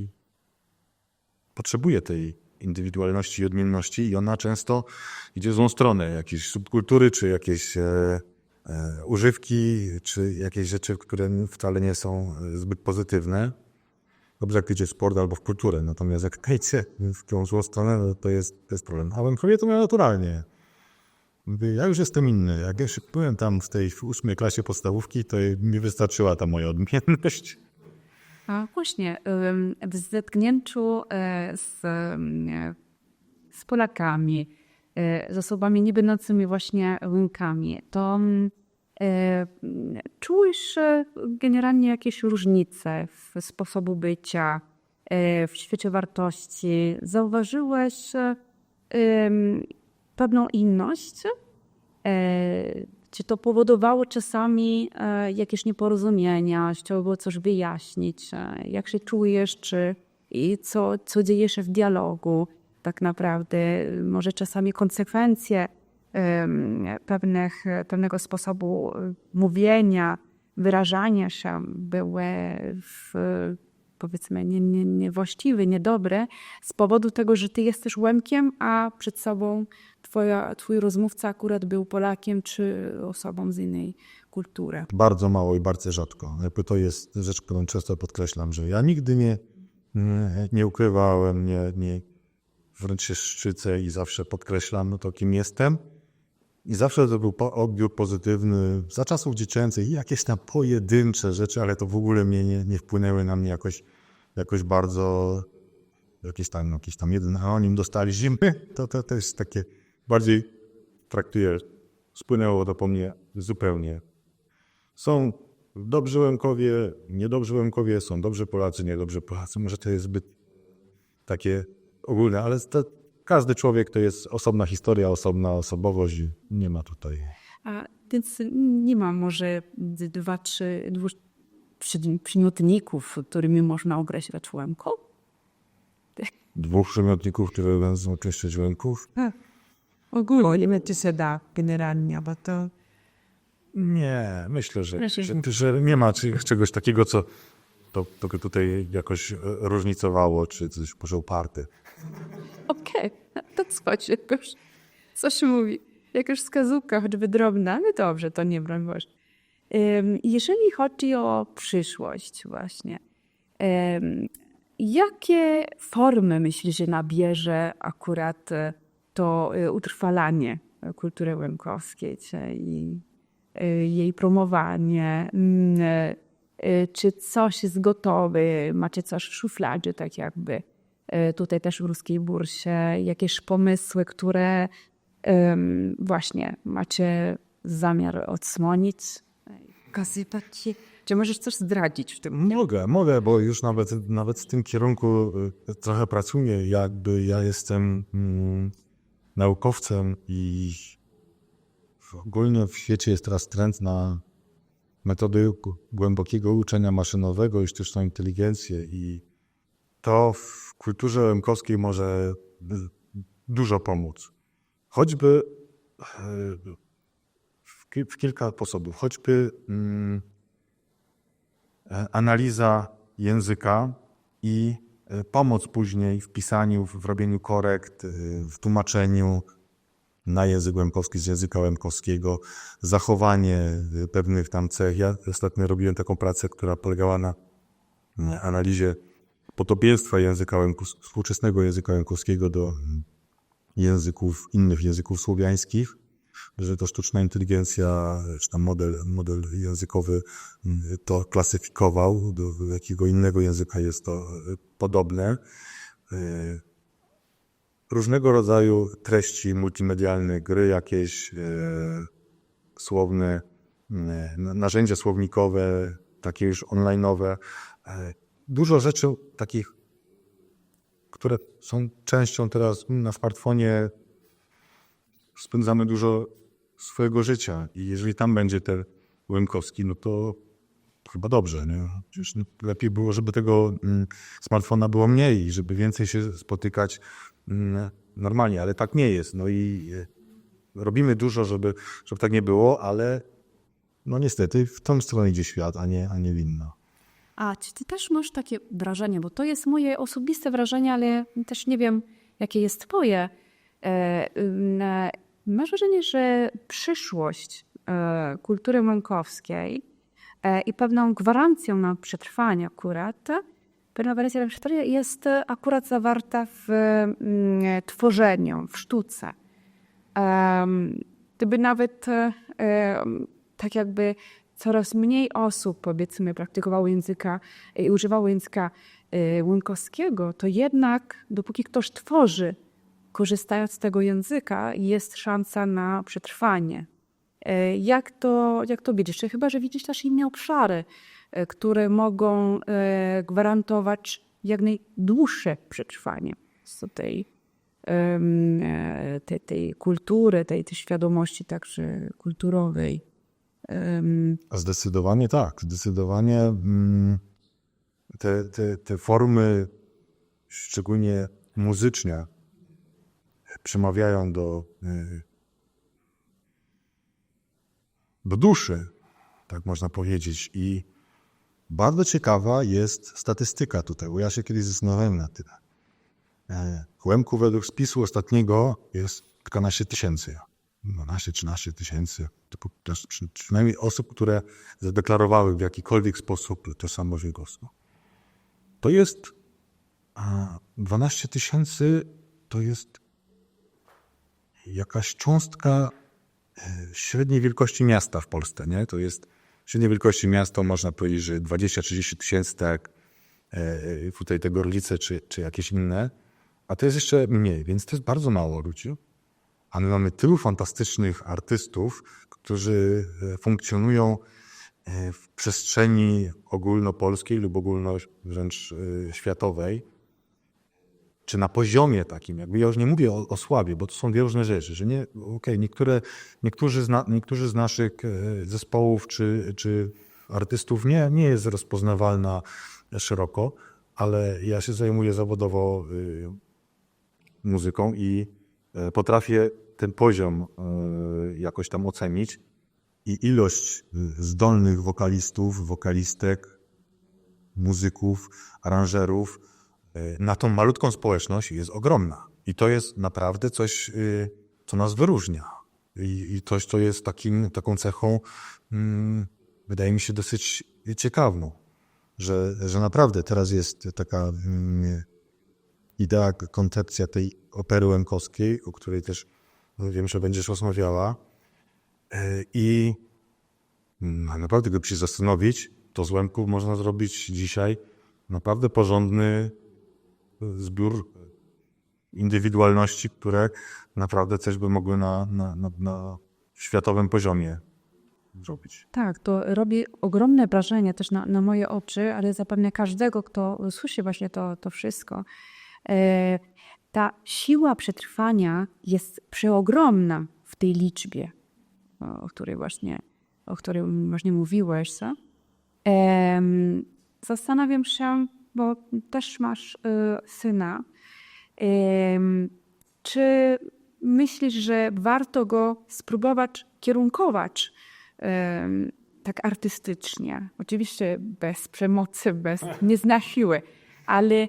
B: potrzebuje tej indywidualności i odmienności i ona często idzie w złą stronę. Jakieś subkultury, czy jakieś używki, czy jakieś rzeczy, które wcale nie są zbyt pozytywne. Dobrze, jak idzie w sport albo w kulturę, natomiast jak idzie w tą złą stronę, no to jest problem. A Łemkowie to miał naturalnie. Mówię, ja już jestem inny. Jak jeszcze byłem tam w tej 8. klasie podstawówki, to mi wystarczyła ta moja odmienność.
A: A właśnie, w zetknięciu z Polakami, z osobami niebędącymi właśnie Łemkami, to czujesz generalnie jakieś różnice w sposobu bycia, w świecie wartości? Zauważyłeś pewną inność? Czy to powodowało czasami jakieś nieporozumienia? Trzeba było coś wyjaśnić? Jak się czujesz? I co dzieje się w dialogu? Tak naprawdę może czasami konsekwencje pewnego sposobu mówienia, wyrażania się były powiedzmy niewłaściwe, niedobre z powodu tego, że ty jesteś Łemkiem, a przed sobą twój rozmówca akurat był Polakiem czy osobą z innej kultury.
B: Bardzo mało i bardzo rzadko. Jakby to jest rzecz, którą często podkreślam, że ja nigdy nie ukrywałem, wręcz się szczycę i zawsze podkreślam to, kim jestem. I zawsze to był odbiór pozytywny. Za czasów dziecięcych jakieś tam pojedyncze rzeczy, ale to w ogóle mnie nie wpłynęły na mnie jakoś bardzo. Jakiś tam jeden anonim dostaliśmy. To jest takie bardziej traktuję. Spłynęło to po mnie zupełnie. Są dobrzy Łemkowie, niedobrzy Łemkowie, są dobrzy Polacy, niedobrzy Polacy. Może to jest zbyt takie ogólne, ale każdy człowiek to jest osobna historia, osobna osobowość. Nie ma tutaj.
A: A więc nie ma może dwóch przymiotników, którymi można określać Łemką?
B: Dwóch przymiotników, które będą określać Łemków?
C: Ogólnie się da generalnie, bo to...
B: Nie, myślę, że nie ma czegoś takiego, co to tutaj jakoś różnicowało, czy coś może oparte.
A: Okej, to coś mówi. Jakaś wskazówka, choćby drobna, ale dobrze, to nie broń Boże. Jeżeli chodzi o przyszłość właśnie, jakie formy myślisz, że nabierze akurat to utrwalanie kultury łemkowskiej i jej promowanie? Czy coś jest gotowe? Macie coś w szufladzie, tak jakby? Tutaj też w Ruskiej Bursie jakieś pomysły, które właśnie macie zamiar odsłonić? Pokazywać? Czy możesz coś zdradzić w tym?
B: Mogę, bo już nawet w tym kierunku trochę pracuję. Jakby ja jestem naukowcem i ogólnie w świecie jest teraz trend na metody głębokiego uczenia maszynowego i sztuczną inteligencję i to w kulturze łemkowskiej może dużo pomóc. Choćby w kilka sposobów. Choćby analiza języka i pomoc później w pisaniu, w robieniu korekt, w tłumaczeniu na język łemkowski z języka łemkowskiego, zachowanie pewnych tam cech. Ja ostatnio robiłem taką pracę, która polegała na analizie podobieństwa współczesnego języka łemkowskiego do innych języków słowiańskich, że to sztuczna inteligencja, czy tam model językowy to klasyfikował, do jakiego innego języka jest to podobne. Różnego rodzaju treści multimedialne, gry jakieś słowne, narzędzia słownikowe, takie już online'owe. Dużo rzeczy takich, które są częścią teraz na smartfonie. Spędzamy dużo swojego życia i jeżeli tam będzie ten Łemkowski, no to chyba dobrze. Nie? Przecież lepiej było, żeby tego smartfona było mniej i żeby więcej się spotykać normalnie, ale tak nie jest. No i robimy dużo, żeby tak nie było, ale no niestety w tą stronę idzie świat, a nie w inną.
A: A czy ty też masz takie wrażenie, bo to jest moje osobiste wrażenie, ale też nie wiem, jakie jest twoje. Masz wrażenie, że przyszłość kultury łemkowskiej i pewną gwarancją na przetrwanie akurat, pewna gwarancja na przetrwanie jest akurat zawarta w tworzeniu, w sztuce. Gdyby nawet tak jakby coraz mniej osób, powiedzmy, praktykowało języka i używało języka łemkowskiego, to jednak dopóki ktoś tworzy, korzystając z tego języka, jest szansa na przetrwanie. Jak to widzisz? Chyba, że widzisz też inne obszary, które mogą gwarantować jak najdłuższe przetrwanie tej kultury, tej świadomości także kulturowej.
B: Zdecydowanie tak. Zdecydowanie te formy, szczególnie muzyczne, przemawiają do duszy, tak można powiedzieć. I bardzo ciekawa jest statystyka tutaj, bo ja się kiedyś zastanawiałem na tym. Łemków według spisu ostatniego jest kilkanaście tysięcy. 12-13 tysięcy. Przynajmniej osób, które zadeklarowały w jakikolwiek sposób tożsamość żydowską. To jest 12 tysięcy, to jest jakaś cząstka średniej wielkości miasta w Polsce, nie? To jest średniej wielkości miasto, można powiedzieć, że 20-30 tysięcy, tak tutaj te Gorlice czy jakieś inne, a to jest jeszcze mniej, więc to jest bardzo mało ludzi. A my mamy tylu fantastycznych artystów, którzy funkcjonują w przestrzeni ogólnopolskiej lub wręcz światowej, czy na poziomie takim, jakby ja już nie mówię o sławie, bo to są dwie różne rzeczy, że nie, niektórzy z naszych zespołów czy artystów nie jest rozpoznawalna szeroko, ale ja się zajmuję zawodowo muzyką i potrafię ten poziom jakoś tam ocenić i ilość zdolnych wokalistów, wokalistek, muzyków, aranżerów na tą malutką społeczność jest ogromna. I to jest naprawdę coś, co nas wyróżnia. I coś, co jest taką cechą, wydaje mi się, dosyć ciekawą. Że naprawdę teraz jest taka idea, koncepcja tej opery łemkowskiej, o której też wiem, że będziesz rozmawiała. I naprawdę, gdyby się zastanowić, to z Łemków można zrobić dzisiaj naprawdę porządny zbiór indywidualności, które naprawdę coś by mogły na światowym poziomie zrobić.
A: Tak, to robi ogromne wrażenie też na moje oczy, ale zapewne każdego, kto słyszy właśnie to wszystko. Ta siła przetrwania jest przeogromna w tej liczbie, o której właśnie mówiłeś. Co? Zastanawiam się, bo też masz syna, czy myślisz, że warto go spróbować kierunkować tak artystycznie? Oczywiście bez przemocy, nie zna siły, ale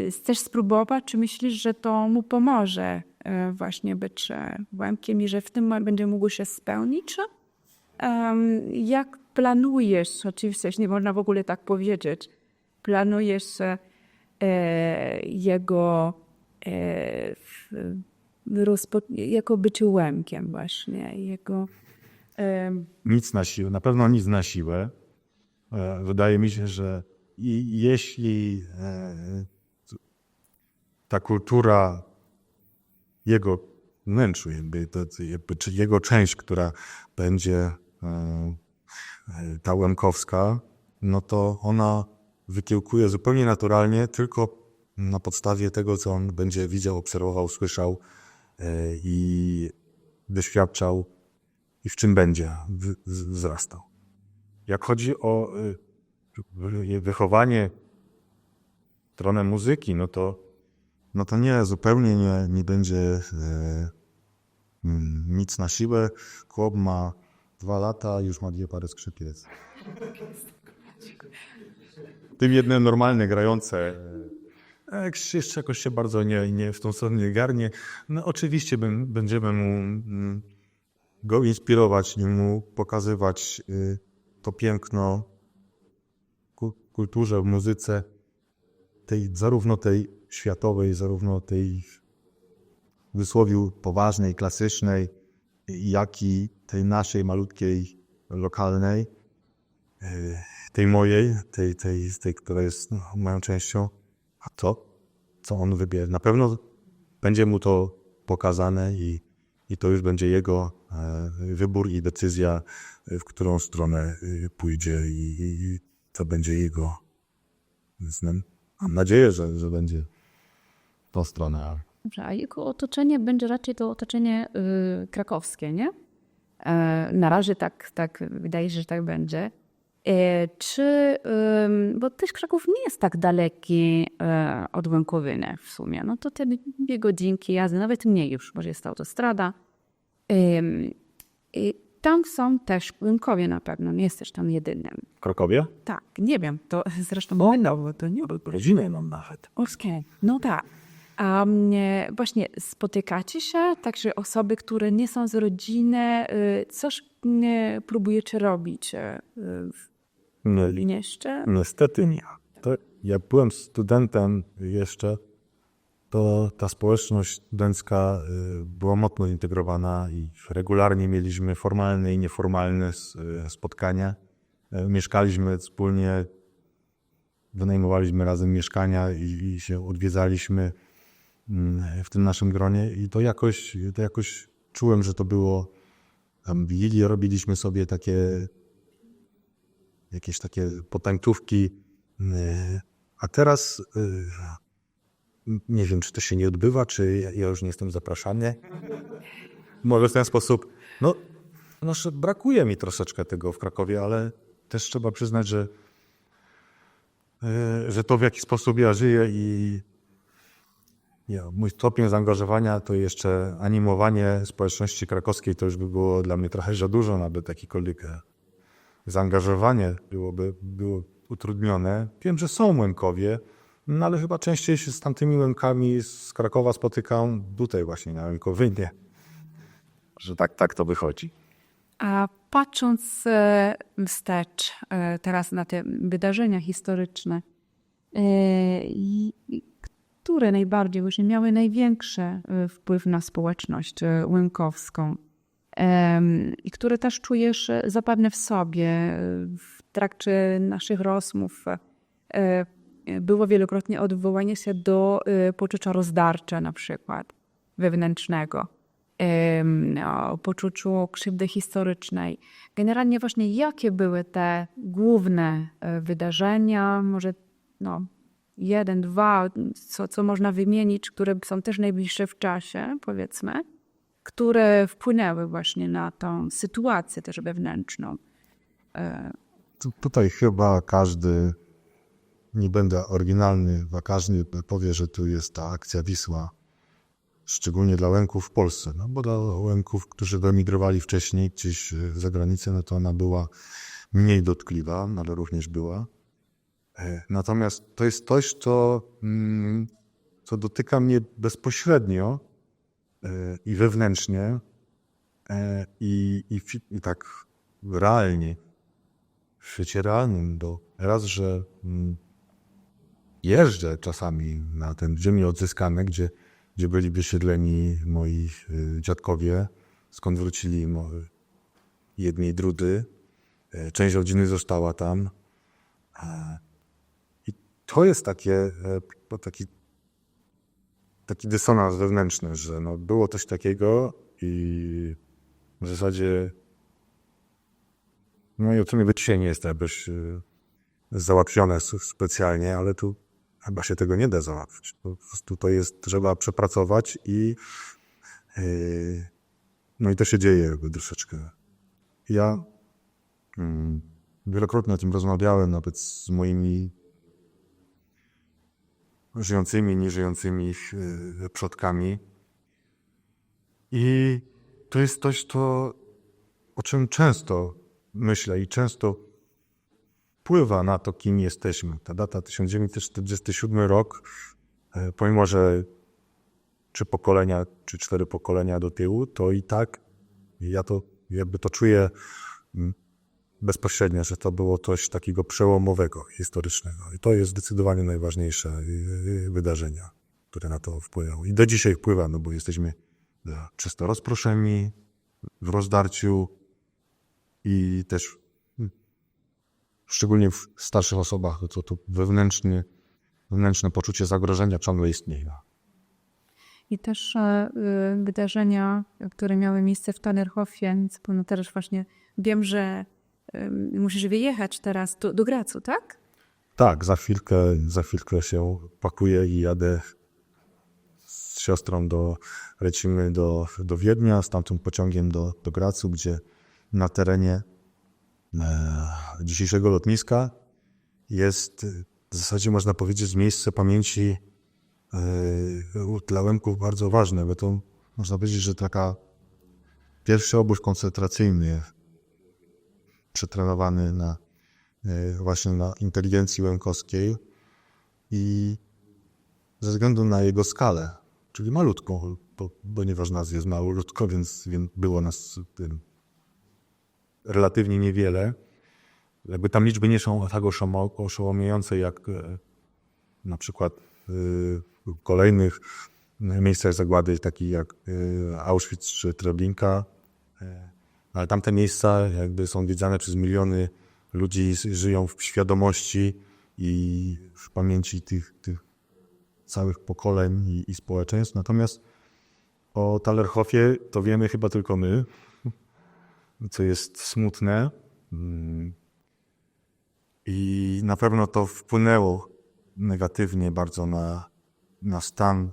A: chcesz spróbować, czy myślisz, że to mu pomoże właśnie być Łemkiem i że w tym będzie mógł się spełnić? Jak planujesz, oczywiście nie można w ogóle tak powiedzieć, planujesz jego jako bycie Łemkiem właśnie, jego...
B: Nic na siłę, na pewno nic na siłę. Wydaje mi się, że jeśli ta kultura jego wnętrzu, czy jego część, która będzie ta łemkowska, no to ona wykiełkuje zupełnie naturalnie, tylko na podstawie tego, co on będzie widział, obserwował, słyszał i doświadczał i w czym będzie wzrastał. Jak chodzi o wychowanie w stronę muzyki, no to nie, zupełnie nie będzie nic na siłę. Chłop ma 2 lata, już ma 2 pary skrzypiec. Tym jedne normalne, grające. Jeszcze jakoś się bardzo nie w tą stronę nie garnie. No oczywiście będziemy mu go inspirować i mu pokazywać to piękno w kulturze, w muzyce, zarówno tej światowej, zarówno tej w wysłowiu poważnej, klasycznej, jak i tej naszej malutkiej, lokalnej, tej mojej, tej która jest moją częścią. A to, co on wybierze, na pewno będzie mu to pokazane i to już będzie jego wybór i decyzja, w którą stronę pójdzie i to będzie jego. Więc mam nadzieję, że będzie tą stronę.
A: Dobrze, a jego otoczenie będzie raczej to otoczenie krakowskie, nie? Na razie tak wydaje się, że tak będzie. Bo też Kraków nie jest tak daleki od Łękowyny w sumie. No to te 2 godzinki jazdy, nawet mniej już, bo jest autostrada. I tam są też Łękowie na pewno, nie jesteś tam jedynym.
B: W Krakowie?
A: Tak, nie wiem, to zresztą...
C: No, to nie rodzinę mam nawet.
A: Okej, no tak. A właśnie spotykacie się, także osoby, które nie są z rodziny, coś próbujecie robić w mieście?
B: Niestety nie. Jak byłem studentem jeszcze, to ta społeczność studencka była mocno zintegrowana i regularnie mieliśmy formalne i nieformalne spotkania. Mieszkaliśmy wspólnie, wynajmowaliśmy razem mieszkania i się odwiedzaliśmy w tym naszym gronie i to jakoś czułem, że to było tam wigilię, robiliśmy sobie jakieś takie potańcówki, a teraz nie wiem, czy to się nie odbywa, czy ja już nie jestem zapraszany. Może w ten sposób, brakuje mi troszeczkę tego w Krakowie, ale też trzeba przyznać, że to w jaki sposób ja żyję i mój stopień zaangażowania to jeszcze animowanie społeczności krakowskiej to już by było dla mnie trochę za dużo, nawet jakiekolwiek zaangażowanie było utrudnione. Wiem, że są Łękowie, no ale chyba częściej się z tamtymi Łękami z Krakowa spotykam tutaj właśnie na Łękowynie, że tak to wychodzi.
A: A patrząc wstecz teraz na te wydarzenia historyczne, które najbardziej właśnie miały największy wpływ na społeczność łękowską i które też czujesz zapewne w sobie w trakcie naszych rozmów, było wielokrotnie odwołanie się do poczucia rozdarcia na przykład wewnętrznego, o poczuciu krzywdy historycznej. Generalnie właśnie jakie były te główne wydarzenia, może 1, 2, co można wymienić, które są też najbliższe w czasie, powiedzmy, które wpłynęły właśnie na tą sytuację też wewnętrzną.
B: Tutaj chyba każdy, nie będę oryginalny, a każdy powie, że tu jest ta akcja Wisła, szczególnie dla Łęków w Polsce, bo dla Łęków, którzy wyemigrowali wcześniej gdzieś za granicę, no to ona była mniej dotkliwa, ale również była. Natomiast to jest coś, co dotyka mnie bezpośrednio i wewnętrznie i tak realnie, w świecie realnym, bo raz, że jeżdżę czasami na ten ziemię odzyskane, gdzie byli wysiedleni moi dziadkowie, skąd wrócili jedni i drudzy. Część rodziny została tam. I to jest taki dysonans wewnętrzny, że było coś takiego i w zasadzie No i o czym dzisiaj nie jest jakoś załatwione specjalnie, ale tu chyba się tego nie da załatwić. Po prostu to jest, trzeba przepracować i no i to się dzieje jakby troszeczkę. Ja wielokrotnie o tym rozmawiałem nawet z moimi żyjącymi, nieżyjącymi przodkami. I to jest coś, o czym często myślę i często wpływa na to, kim jesteśmy. Ta data 1947 rok, pomimo że 3 pokolenia, czy 4 pokolenia do tyłu, to i tak ja to jakby to czuję bezpośrednio, że to było coś takiego przełomowego, historycznego. I to jest zdecydowanie najważniejsze wydarzenia, które na to wpływają. I do dzisiaj wpływa, no bo jesteśmy przez to rozproszeni, w rozdarciu i też szczególnie w starszych osobach to wewnętrzne poczucie zagrożenia ciągle istnieje.
A: I też wydarzenia, które miały miejsce w Talerhofie, no też właśnie wiem, że musisz wyjechać teraz do Gracu, tak?
B: Tak, za chwilkę się pakuję i jadę z siostrą lecimy do Wiednia, stamtąd pociągiem do Gracu, gdzie na terenie dzisiejszego lotniska jest w zasadzie można powiedzieć miejsce pamięci dla Łemków bardzo ważne, bo to można powiedzieć, że taka pierwszy obóz koncentracyjny przetrenowany właśnie na inteligencji łemkowskiej i ze względu na jego skalę, czyli malutką, ponieważ nas jest malutko, więc było nas relatywnie niewiele. Jakby tam liczby nie są tak oszołomiające jak na przykład w kolejnych miejscach zagłady, takich jak Auschwitz czy Treblinka, ale tamte miejsca jakby są zwiedzane przez miliony ludzi, żyją w świadomości i w pamięci tych całych pokoleń i społeczeństw. Natomiast o Talerhofie to wiemy chyba tylko my, co jest smutne. I na pewno to wpłynęło negatywnie bardzo na stan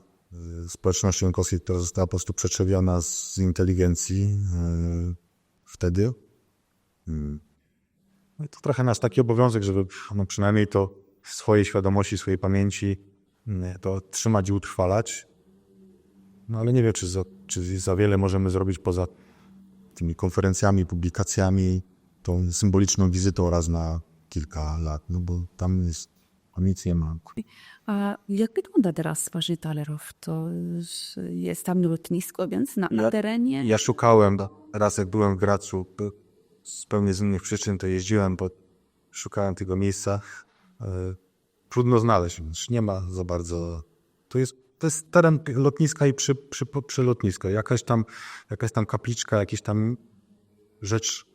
B: społeczności łemkowskiej, która została po prostu przetrzebiona z inteligencji wtedy. No i to trochę nasz taki obowiązek, żeby no przynajmniej to w swojej świadomości, swojej pamięci to trzymać i utrwalać. No ale nie wiem, czy za wiele możemy zrobić poza tymi konferencjami, publikacjami, tą symboliczną wizytą raz na kilka lat, no bo tam nic nie ma.
A: A jak wygląda teraz właśnie Talerów? To jest tam lotnisko, więc na terenie?
B: Ja szukałem, raz jak byłem w Gracu, zupełnie z innych przyczyn to jeździłem, bo szukałem tego miejsca. Trudno znaleźć, nie ma za bardzo. To jest teren lotniska i przy lotnisko. Jakaś tam kapliczka, jakaś tam rzecz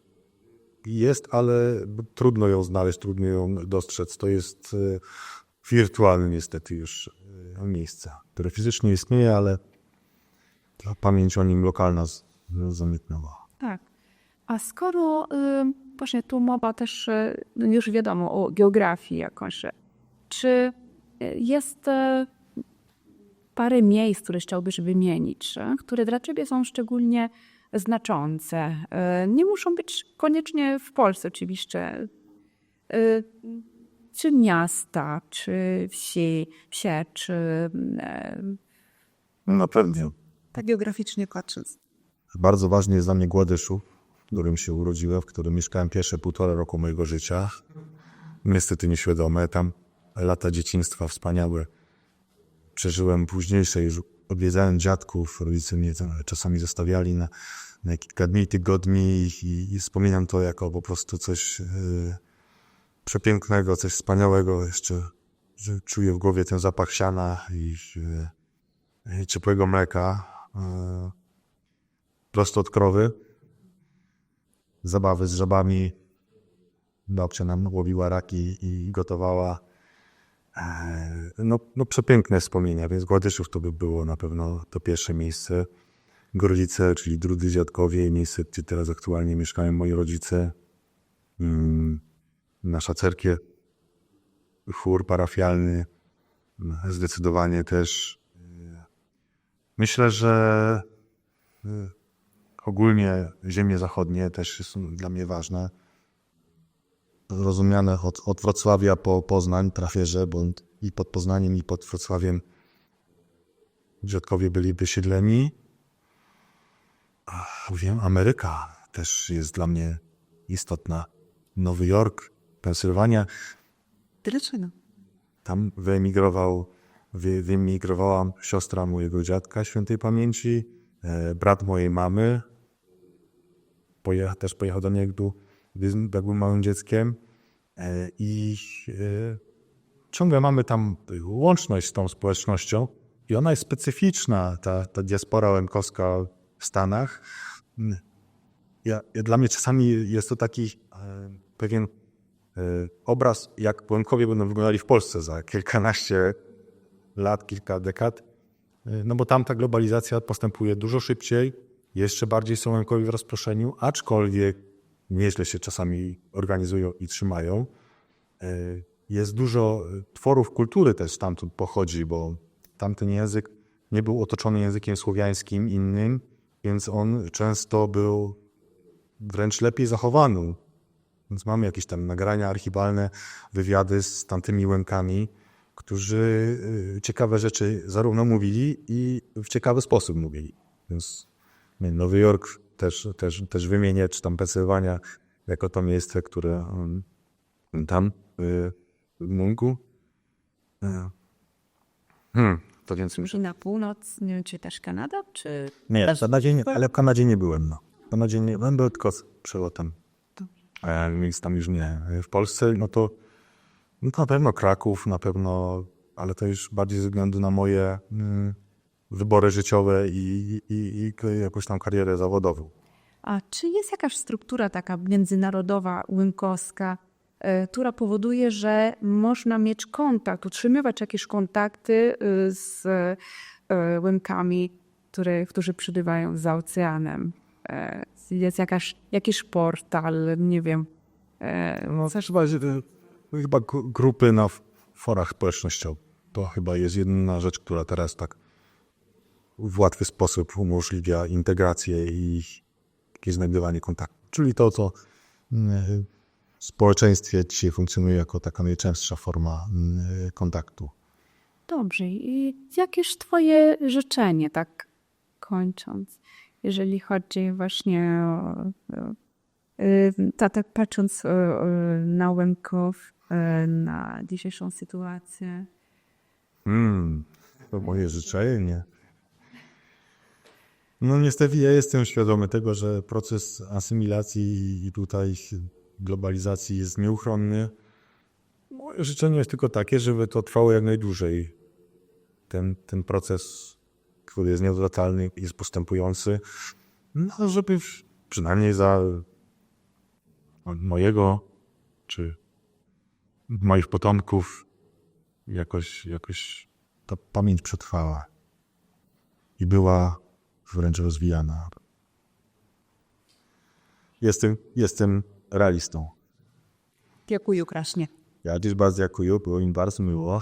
B: jest, ale trudno ją znaleźć, trudno ją dostrzec. To jest wirtualne niestety już miejsce, które fizycznie istnieje, ale pamięć o nim lokalna zamknęła.
A: Tak. A skoro właśnie tu mowa też już wiadomo o geografii jakąś, czy jest parę miejsc, które chciałbyś wymienić, które dla ciebie są szczególnie znaczące? Nie muszą być koniecznie w Polsce oczywiście. Czy miasta, czy wsie, czy...
B: No pewnie.
C: Tak geograficznie patrząc.
B: Bardzo ważny jest dla mnie Gładyszów, w którym się urodziłem, w którym mieszkałem pierwsze 1,5 roku mojego życia. Niestety nieświadome. Tam lata dzieciństwa wspaniałe. Przeżyłem późniejsze, już odwiedzałem dziadków, rodzice mnie czasami zostawiali na kilka dni, tygodni i wspominam to jako po prostu coś przepięknego, coś wspaniałego. Jeszcze że czuję w głowie ten zapach siana i ciepłego mleka prosto od krowy. Zabawy z żabami. Babcia nam łowiła raki i gotowała. No przepiękne wspomnienia, więc Gładyszów to by było na pewno to pierwsze miejsce. Gorlice, czyli drudzy dziadkowie, miejsce, gdzie teraz aktualnie mieszkają moi rodzice. Nasza cerkiew, chór parafialny, zdecydowanie też. Myślę, że ogólnie ziemie zachodnie też są dla mnie ważne. Rozumiane od Wrocławia po Poznań, trafierze, bo i pod Poznaniem, i pod Wrocławiem dziadkowie byli wysiedleni. Wiem, Ameryka też jest dla mnie istotna. Nowy Jork, Pensylwania.
C: Dlaczego?
B: Tam wyemigrowała siostra mojego dziadka świętej pamięci, brat mojej mamy. Też pojechał do niego, jak był małym dzieckiem. I ciągle mamy tam łączność z tą społecznością. I ona jest specyficzna, ta diaspora łemkowska w Stanach. Dla mnie czasami jest to taki pewien obraz, jak Łemkowie będą wyglądali w Polsce za kilkanaście lat, kilka dekad. No bo tam ta globalizacja postępuje dużo szybciej, jeszcze bardziej są Łemkowie w rozproszeniu, aczkolwiek nieźle się czasami organizują i trzymają. Jest dużo tworów kultury też stamtąd pochodzi, bo tamten język nie był otoczony językiem słowiańskim innym, więc on często był wręcz lepiej zachowany. Więc mamy jakieś tam nagrania archiwalne, wywiady z tamtymi Łemkami, którzy ciekawe rzeczy zarówno mówili i w ciekawy sposób mówili. Więc Nowy Jork też wymienię, czy tam Pensylwania, jako to miejsce, które tam w Mungu. To więc
D: I na północ, nie wiem, czy też Kanada, czy...
B: nie, w Kanadzie nie, ale w Kanadzie nie byłem. No. W Kanadzie nie byłem, był tylko z przelotem. Więc tam już nie. W Polsce, no to na pewno Kraków, na pewno, ale to już bardziej ze względu na moje wybory życiowe i jakąś tam karierę zawodową.
D: A czy jest jakaś struktura taka międzynarodowa, łemkowska, która powoduje, że można mieć kontakt, utrzymywać jakieś kontakty z Łemkami, którzy przebywają za oceanem? Jest jakiś portal, nie wiem.
B: No, chyba grupy na forach społecznościowych. To chyba jest jedyna rzecz, która teraz tak w łatwy sposób umożliwia integrację i jakieś znajdywanie kontaktu. Czyli to, co w społeczeństwie dzisiaj funkcjonuje jako taka najczęstsza forma kontaktu.
A: Dobrze. I jakieś twoje życzenie, tak kończąc, jeżeli chodzi właśnie tak patrząc na Łemków, na dzisiejszą sytuację?
B: To moje życzenie. No niestety ja jestem świadomy tego, że proces asymilacji i tutaj globalizacji jest nieuchronny. Moje życzenie jest tylko takie, żeby to trwało jak najdłużej. Ten proces, który jest nieodwracalny, jest postępujący. No, żeby przynajmniej za mojego czy moich potomków jakoś ta pamięć przetrwała i była wręcz rozwijana. Jestem realistą.
D: Dziękuję krasznie.
B: Ja też bardzo dziękuję, było mi bardzo miło.